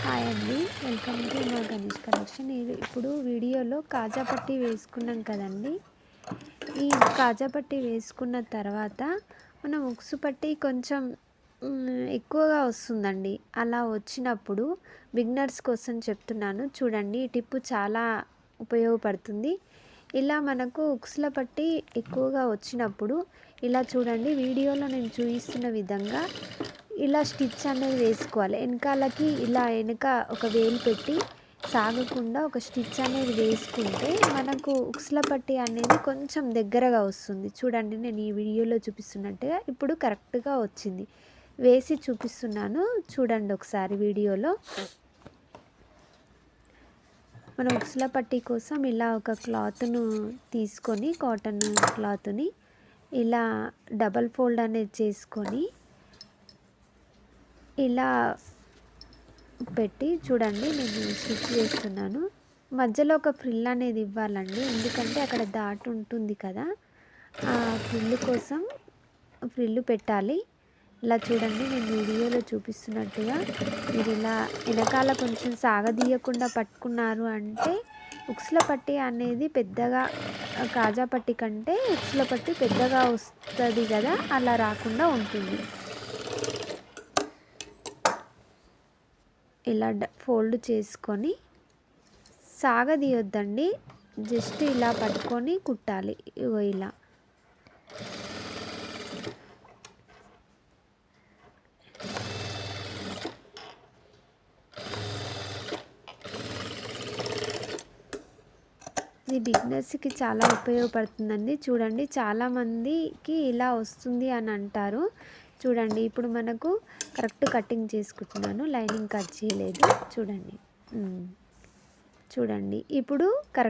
Hi అండి. Welcome to మా Ganesh collection. ఇప్పుడు వీడియోలో కాజా పట్టీ వేసుకున్నాం కదండి. ఈ కాజా పట్టీ వేసుకున్న తర్వాత మనం ఉక్సు పట్టీ కొంచెం ఎక్కువగా వస్తుందండి. అలా వచ్చినప్పుడు బిగినర్స్ కోసం చెప్తున్నాను చూడండి. ఈ టిప్పు చాలా ఉపయోగపడుతుంది. ఇలా మనకు ఉక్సుల పట్టీ ఎక్కువగా వచ్చినప్పుడు ఇలా చూడండి, వీడియోలో నేను చూపిస్తున్న విధంగా ఇలా స్టిచ్ అనేది వేసుకోవాలి. వెనకాలకి ఇలా వెనక ఒక వేలు పెట్టి సాగకుండా ఒక స్టిచ్ అనేది వేసుకుంటే మనకు ఉక్సుల పట్టీ అనేది కొంచెం దగ్గరగా వస్తుంది. చూడండి, నేను ఈ వీడియోలో చూపిస్తున్నట్టుగా ఇప్పుడు కరెక్ట్గా వచ్చింది. వేసి చూపిస్తున్నాను చూడండి ఒకసారి వీడియోలో. మనం ఉక్సుల పట్టీ కోసం ఇలా ఒక క్లాత్ను తీసుకొని, కాటన్ క్లాత్ని ఇలా డబల్ ఫోల్డ్ అనేది చేసుకొని ఇలా పెట్టి చూడండి, నేను స్టిచ్ చేస్తున్నాను. మధ్యలో ఒక ఫ్రిల్ అనేది ఇవ్వాలండి, ఎందుకంటే అక్కడ డాట్ ఉంటుంది కదా, ఆ ఫ్రిల్ కోసం ఫ్రిల్ పెట్టాలి. ఇలా చూడండి, నేను వీడియోలో చూపిస్తున్నట్టుగా మీరు ఇలా వెనకాల కొంచెం సాగదీయకుండా పట్టుకున్నారు అంటే ఉక్సుల పట్టీ అనేది పెద్దగా, కాజా పట్టీ కంటే ఉక్సుల పట్టీ పెద్దగా వస్తుంది కదా, అలా రాకుండా ఉంటుంది. ఇలా ఫోల్డ్ చేసుకొని సాగదీయొద్దండి, జస్ట్ ఇలా పట్టుకొని కుట్టాలి. ఇగో ఇలా ఇది బిగినర్స్కి చాలా ఉపయోగపడుతుందండి. చూడండి, చాలామందికి ఇలా వస్తుంది అని అంటారు. చూడండి, ఇప్పుడు మనకు కరెక్ట్ కటింగ్ చేసుకుంటున్నాను, లైనింగ్ కట్ చేయలేదు. చూడండి, చూడండి ఇప్పుడు కరెక్ట్